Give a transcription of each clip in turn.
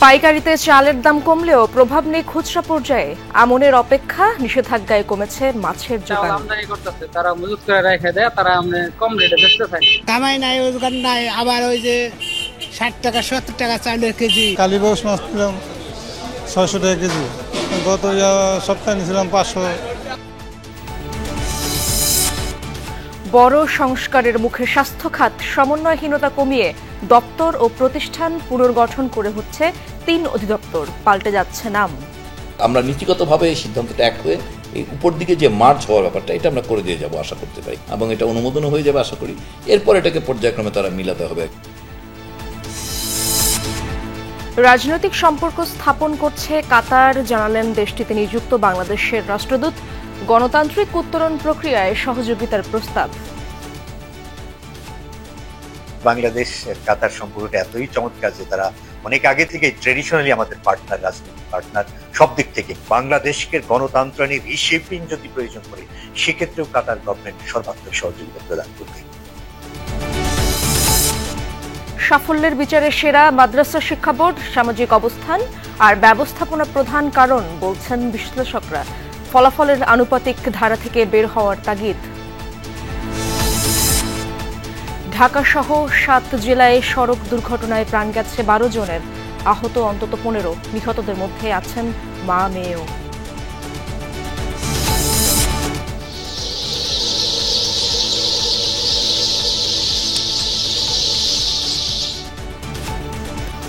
পাইকারিতে চালের দাম কমলেও প্রভাব নেই খুচরা পর্যায়ে। আমনের অপেক্ষা, নিষেধাজ্ঞায় কমেছে মাছের যোগান। আমদানি করতেছে, তারা মজুত করে রেখে দেয়, তারা কম রেটে বেচতে চায়। কামাই নাই, রোজগার নাই। আবার ওই যে 60 টাকা 70 টাকা চালের কেজি। কালীবাউস মাছ নিলাম 600 টাকা কেজি, গত সপ্তাহে নিয়েছিলাম 500। বড় সংস্কারের মুখে স্বাস্থ্য খাত, সমন্বয়হীনতা কমিয়ে দপ্তর ও প্রতিষ্ঠান পুনর্গঠন করে হচ্ছে 3 অধিদপ্তর, পাল্টে যাচ্ছে নাম। আমরা নীতিগতভাবে এই সিদ্ধান্তটা এক হয়ে এই উপর দিকে যে মার্চ হওয়ার ব্যাপারটা এটা আমরা করে দিয়ে যাব আশা করতে পারি, এবং এটা অনুমোদনও হয়ে যাবে আশা করি। এরপর এটাকে পর্যায়ক্রমে তারা মিলাতে হবে। রাজনৈতিক সম্পর্ক স্থাপন করছে কাতার, জানালেন দেশটিতে নিযুক্ত বাংলাদেশের রাষ্ট্রদূত। গণতান্ত্রিক উত্তরণ প্রক্রিয়ায় সহযোগিতার প্রস্তাব। বাংলাদেশ কাতার সম্পর্কটা এতই চমৎকার যে তারা অনেক আগে থেকে ট্রেডিশনালি আমাদের পার্টনার, রাজনৈতিক পার্টনার সব দিক থেকে। বাংলাদেশকে গণতন্ত্রাণী রিশেপিং যদি প্রয়োজন পড়ে, সেক্ষেত্রেও কাতার গভর্নমেন্ট সর্বাত্মক সহযোগিতা প্রদান করবে। সাফল্যের বিচারে সেরা মাদ্রাসা শিক্ষা বোর্ড, সামাজিক অবস্থান আর ব্যবস্থাপনা প্রধান কারণ বলছেন বিশ্লেষকরা। ফলাফলের আনুপাতিক ধারা থেকে বের হওয়ার তাগিদ। ঢাকা সহ 7 জেলায় সড়ক দুর্ঘটনায় প্রাণ গেছে 12 জনের, আহত অন্তত 15। নিহতদের মধ্যে আছেন মা মেয়েও।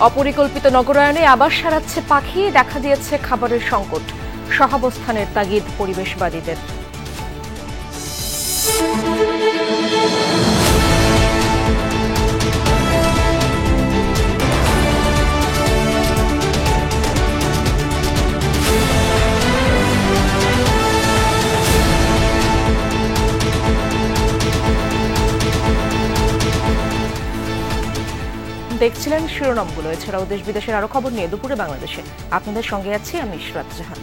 অপরিকল্পিত নগরায়নে আবাস হারাচ্ছে পাখি, দেখা দিয়েছে খাবারের সংকট। সহাবস্থানের তাগিদ পরিবেশবাদীদের। দেখছিলেন শিরোনামগুলো। এছাড়াও দেশ বিদেশের আরো খবর নিয়ে দুপুরে বাংলাদেশে আপনাদের সঙ্গে আছি আমি ইশরাত জাহান।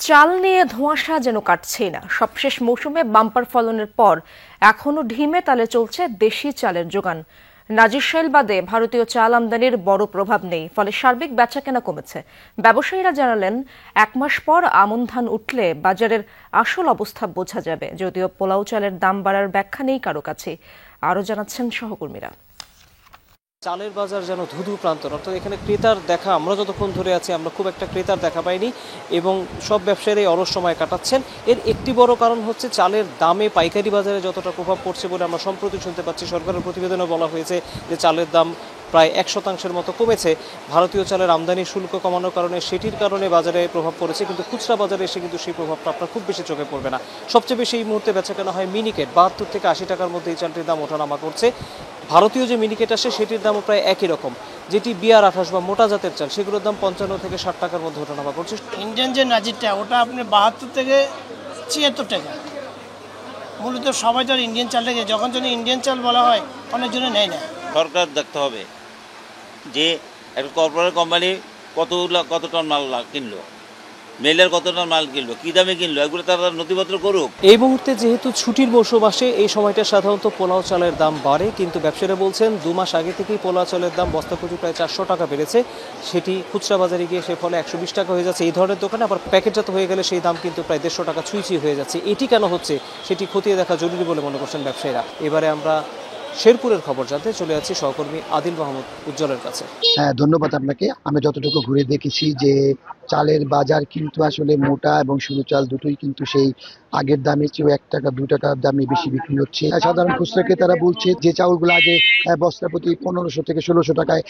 চাল নিয়ে ধোঁয়াশা যেন কাটছেই না। সবশেষ মৌসুমে বাম্পার ফলনের পর এখনো ঢিমে তালে চলছে দেশি চালের যোগান। নাজিরশাইল বাদে ভারতীয় চাল আমদানির বড় প্রভাব নেই, ফলে সার্বিক বেচাকেনা কমেছে। ব্যবসায়ীরা জানালেন, 1 মাস পর আমন ধান উঠলে বাজারের আসল অবস্থা বোঝা যাবে। যদিও পোলাও চালের দাম বাড়ার ব্যাখ্যা নেই কারো কাছে। আরও জানাচ্ছেন সহকর্মীরা। চালের বাজার যেন ধুধু প্রান্তর, অর্থাৎ এখানে ক্রেতার দেখা, আমরা যতক্ষণ ধরে আছি আমরা খুব একটা ক্রেতার দেখা পাইনি, এবং সব ব্যবসায়ীরাই অলস সময় কাটাচ্ছেন। এর একটি বড় কারণ হচ্ছে চালের দামে পাইকারি বাজারে যতটা প্রভাব পড়ছে বলে আমরা সম্প্রতি শুনতে পাচ্ছি। সরকারের প্রতিবেদনে বলা হয়েছে যে চালের দাম প্রায় 1% মতো কমেছে। ভারতীয় চালের আমদানি শুল্ক কমানোর কারণে সেটির কারণে বাজারে প্রভাব পড়েছে, কিন্তু খুচরা বাজারে এসে কিন্তু সেই প্রভাবটা আপনার খুব বেশি চোখে পড়বে না। সবচেয়ে বেশি এই মুহূর্তে বেচাকেনা হয় মিনিকেট। 72 থেকে 80 টাকার মধ্যে এই চালটির দাম ওঠানামা করছে। ভারতীয় যে মিনিকেট আসে সেটির দামও প্রায় একই রকম। যেটি BR-28 বা মোটা জাতের চাল, সেগুলোর দাম 55 থেকে 60 টাকার মধ্যে ওঠানামা করছে। ইন্ডিয়ান যে নাজিরটা, ওটা আপনি 72 থেকে 76 টাকা। মূলত সবাই তো ইন্ডিয়ান চালটাকে, যখন ইন্ডিয়ান চাল বলা হয় অনেকজনে নেয় না। সরকার দেখতে হবে যে একটা কর্পোরেট কোম্পানি কত টন মাল কিনলো, মেলের কত টন মাল কিনলো, কি দামে কিনলো, এগুলো তারা নথিপত্র করুক। এই মুহূর্তে যেহেতু ছুটির মৌসুম আসে, এই সময়টা সাধারণত পোলাও চালের দাম বাড়ে, কিন্তু ব্যবসায়ীরা বলছেন 2 মাস আগে থেকেই পোলাও চালের দাম বস্তা প্রতি প্রায় 400 টাকা বেড়েছে। সেটি খুচরা বাজারে গিয়ে সে ফলে 120 টাকা হয়ে যাচ্ছে এই ধরনের দোকানে। আবার প্যাকেটজাত হয়ে গেলে সেই দাম কিন্তু প্রায় 150 টাকা ছুঁই হয়ে যাচ্ছে। এটি কেন হচ্ছে সেটি খতিয়ে দেখা জরুরি বলে মনে করছেন ব্যবসায়ীরা। এবারে আমরা শেরপুরের খবর জানতে চলে যাচ্ছি সহকর্মী আদিল মাহমুদ উজ্জ্বলের কাছে। হ্যাঁ, ধন্যবাদ আপনাকে। আমি যতটুকু ঘুরে দেখেছি যে চালের বাজার কিন্তু আসলে মোটা এবং সরু চাল দুটোই কিন্তু সেই আগের দামের চেয়ে 1 টাকা 2 টাকার দামে বেশি বিক্রি হচ্ছে। সাধারণ খুচরা ক্রেতারা বলছে যে চাউলগুলো আগে বস্তা প্রতি 1500 থেকে 1600 টাকায়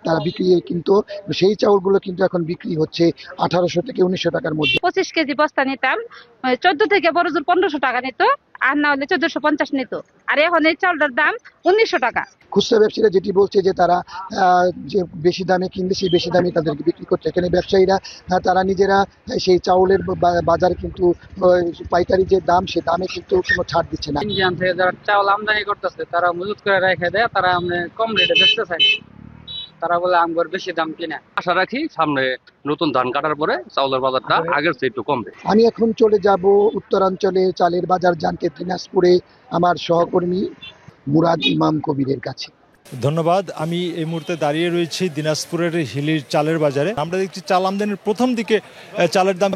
তারা বিক্রি, কিন্তু সেই চাউলগুলো কিন্তু এখন বিক্রি হচ্ছে 1800 থেকে 1900 টাকার মধ্যে। 25 কেজি বস্তা নিতাম 14 থেকে বড় জোর 1500 টাকা নিত, আর না হলে 1450 নিত। আর এখন এই চাউলটার দাম 1900 টাকা। খুচরা ব্যবসায়ীরা যেটি বলছে যে তারা যে বেশি দামে কিনলে সেই বেশি দামে তাদেরকে বিক্রি করছে। এখানে ব্যবসায়ীরা তারা নিজেরা সেই চাউলের বাজার কিন্তু পাইকারি যে দাম, সে দামে কিন্তু কোনো ছাড় দিচ্ছে না। ইন্ডিয়ান থেকে যারা চাউল আমদানি করতেছে, তারা মজুত করে রেখে দেয়, তারা কম রেটে বেচতে চায়। তারা বলে আমগর বেশি দাম কিনা। আশা রাখি সামনে নতুন ধান কাটার পরে চাউলের বাজারটা আগের চেয়ে একটু কমবে। আমি এখন চলে যাব উত্তরাঞ্চলে চালের বাজার জানতে দিনাজপুরে আমার সহকর্মী মুরাদ ইমাম কবিরের কাছে। ধন্যবাদ। আমি এই মুহূর্তে দাঁড়িয়ে রয়েছি দিনাজপুরের হিলির চালের বাজারে। আমরা দেখছি চাল আমদানির প্রথম দিকে চালের দাম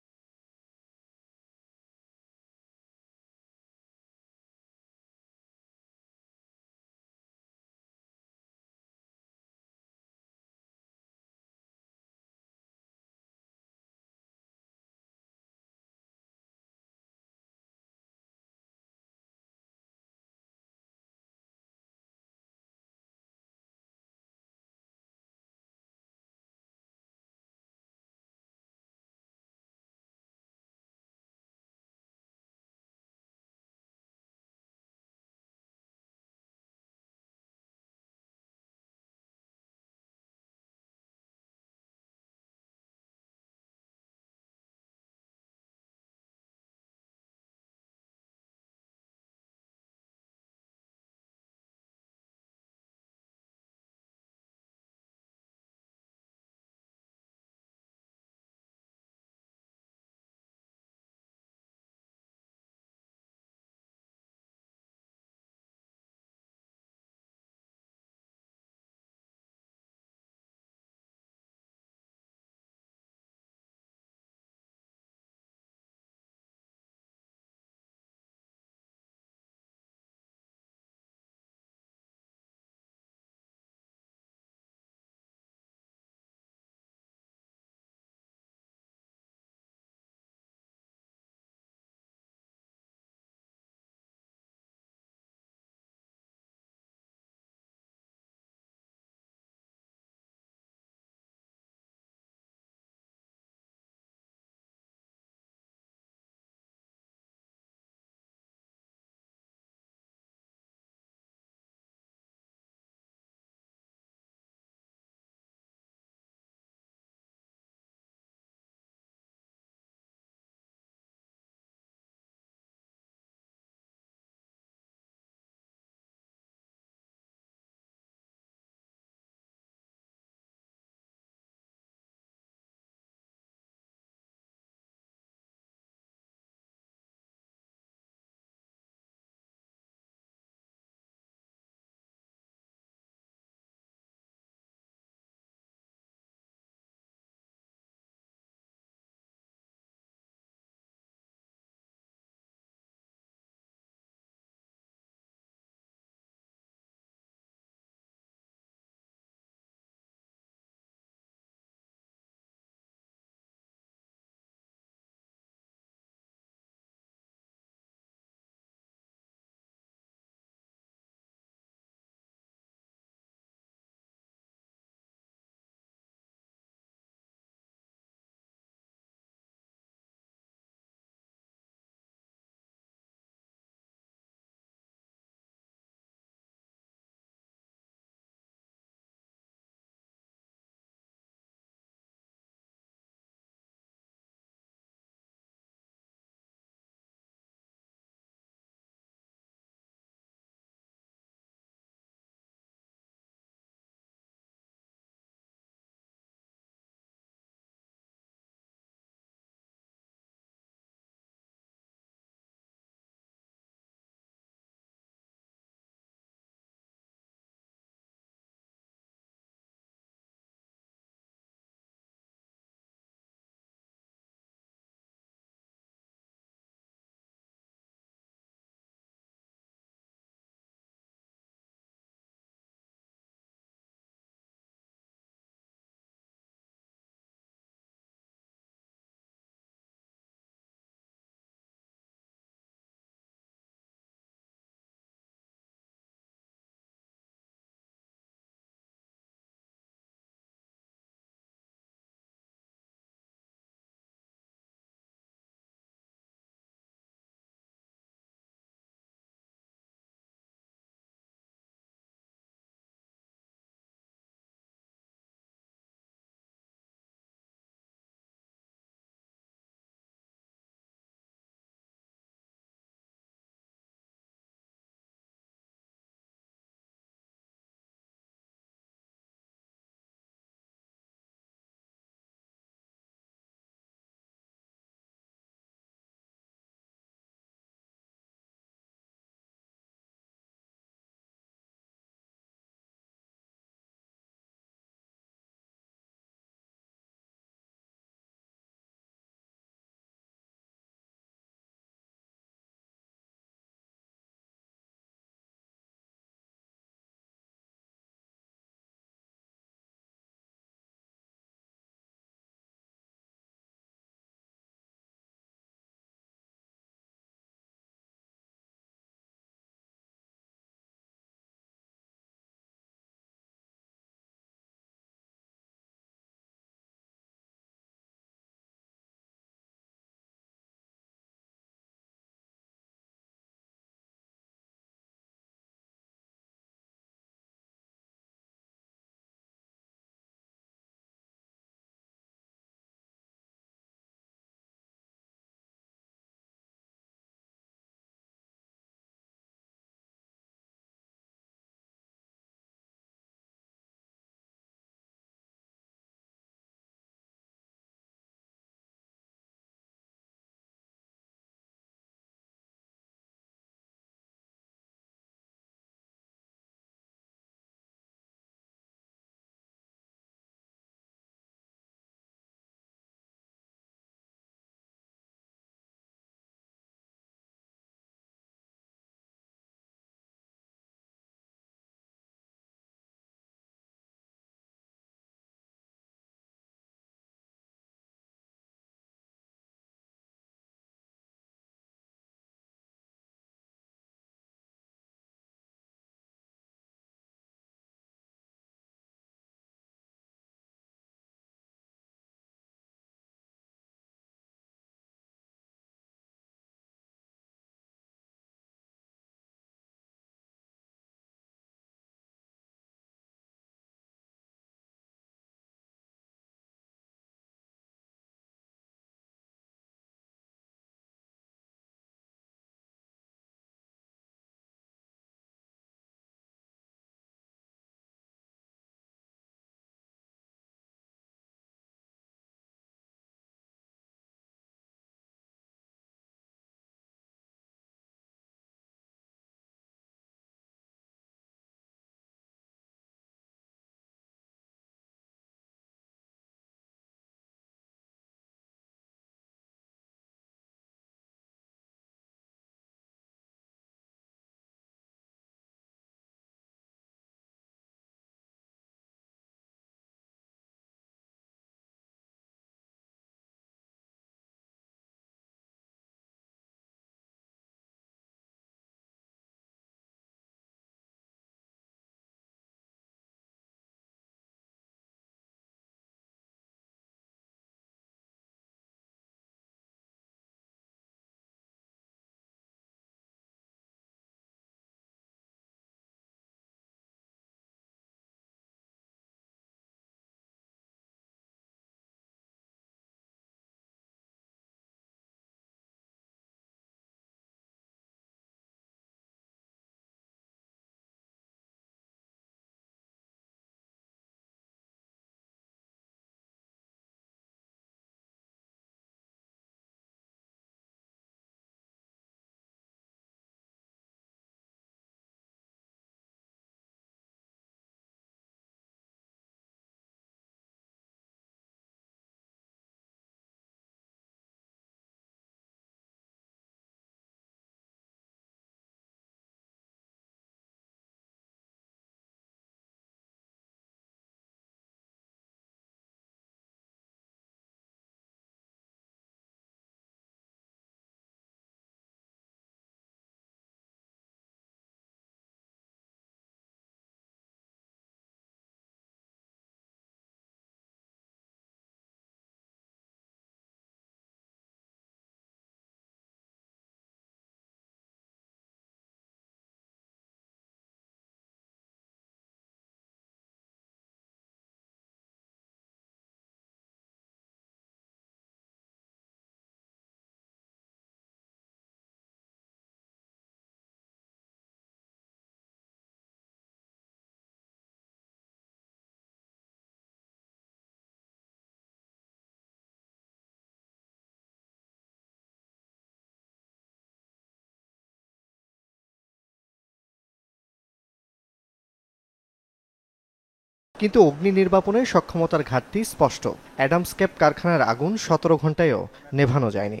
কিন্তু অগ্নি নির্বাপনে সক্ষমতার ঘাটতি স্পষ্ট। অ্যাডামস-ক্যাপ কারখানার আগুন 17 ঘন্টায়ও নেভানো যায়নি।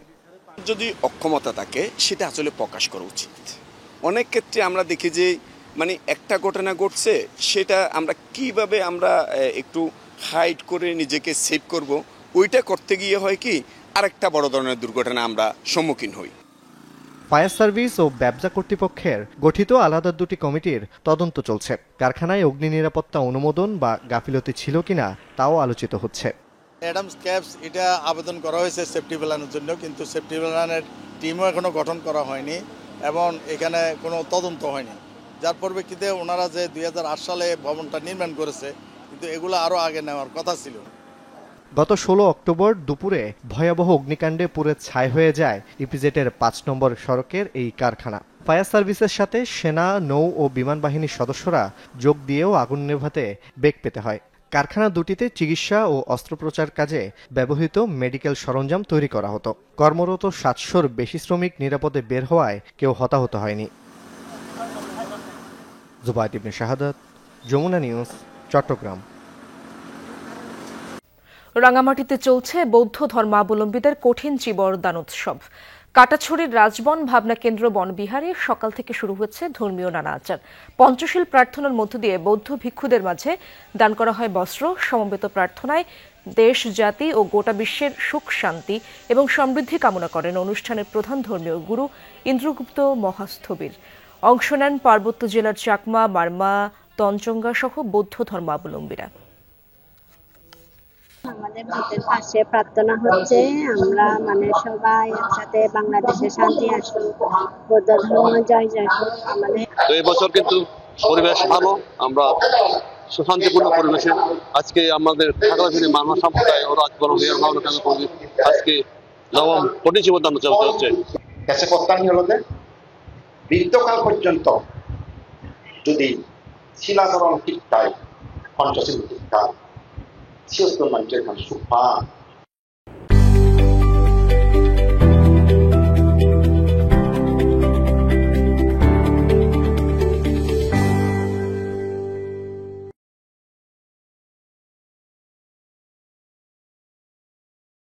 যদি অক্ষমতা থাকে সেটা আসলে প্রকাশ করা উচিত। অনেক ক্ষেত্রে আমরা দেখি যে মানে একটা ঘটনা ঘটছে, সেটা আমরা কিভাবে আমরা একটু হাইড করে নিজেকে সেভ করব, ওইটা করতে গিয়ে হয় কি আরেকটা বড় ধরনের দুর্ঘটনা আমরা সম্মুখীন হই। ফায়ার সার্ভিস ও ব্যবসা কর্তৃপক্ষের গঠিত আলাদা দুটি কমিটির তদন্ত চলছে। কারখানায় অগ্নি নিরাপত্তা অনুমোদন বা গাফিলতি ছিল কিনা তাও আলোচিত হচ্ছে। অ্যাডামস-ক্যাপস এটা আবেদন করা হয়েছে সেফটি প্ল্যানের জন্য, কিন্তু সেফটি প্ল্যানের টিমও এখনো গঠন করা হয়নি এবং এখানে কোনো তদন্ত হয়নি, যার পরিপ্রেক্ষিতে ওনারা যে 2008 সালে ভবনটা নির্মাণ করেছে, কিন্তু এগুলো আরও আগে নেওয়ার কথা ছিল। গত 16 অক্টোবর দুপুরে ভয়াবহ অগ্নিকাণ্ডে পুড়ে ছাই হয়ে যায় ইপিজেটের 5 নম্বর সড়কের এই কারখানা। ফায়ার সার্ভিসের সাথে সেনা, নৌ ও বিমান বাহিনীর সদস্যরা যোগ দিয়েও আগুন নেভাতে বেগ পেতে হয়। কারখানা দুটিতে চিকিৎসা ও অস্ত্রোপচার কাজে ব্যবহৃত মেডিকেল সরঞ্জাম তৈরি করা হতো। কর্মরত 700-র বেশি শ্রমিক নিরাপদে বের হওয়ায় কেউ হতাহত হয়নি। জুবায়েদ ইবনে শাহাদাত, যমুনা নিউজ, চট্টগ্রাম। রাঙামাটিতে চলছে বৌদ্ধ ধর্মাবলম্বীদের কঠিন চীবর দান উৎসব। কাটাছড়ির রাজবন ভাবনা কেন্দ্র বনবিহারে সকাল থেকে শুরু হচ্ছে ধর্মীয় নানা আচার। পঞ্চশীল প্রার্থনার মধ্য দিয়ে বৌদ্ধ ভিক্ষুদের মাঝে দান করা হয় বস্ত্র। সমবেত প্রার্থনায় দেশ, জাতি ও গোটা বিশ্বের সুখ, শান্তি এবং সমৃদ্ধি কামনা করেন অনুষ্ঠানের প্রধান ধর্মীয় গুরু ইন্দ্রগুপ্ত মহাস্থবির। অংশ নেন পার্বত্য জেলার চাকমা, মারমা, তঞ্চঙ্গা সহ বৌদ্ধ ধর্মাবলম্বীরা। আমাদের বুদ্ধের পাশে প্রার্থনা হচ্ছে, আমরা সবাই একসাথে বাংলাদেশে শান্তি আসুক, বৌদ্ধ ধর্ম জয় জয় হোক। আমাদের এই বছর কিন্তু পরিবেশ ভালো, আমরা সুশান্তিপূর্ণ পরিবেশে আজকে আমাদের খাগড়াছড়ি মারমা সম্প্রদায় ও রাজবন আজকে নবম কঠিন চীবর দান উৎসব হচ্ছে। দেশে প্রস্থান হলো যে বৃদ্ধকাল পর্যন্ত যদি শিলাচরণ ঠিক থাকে, পঞ্চশীল ঠিক থাকে, মানুষের সুখ পান,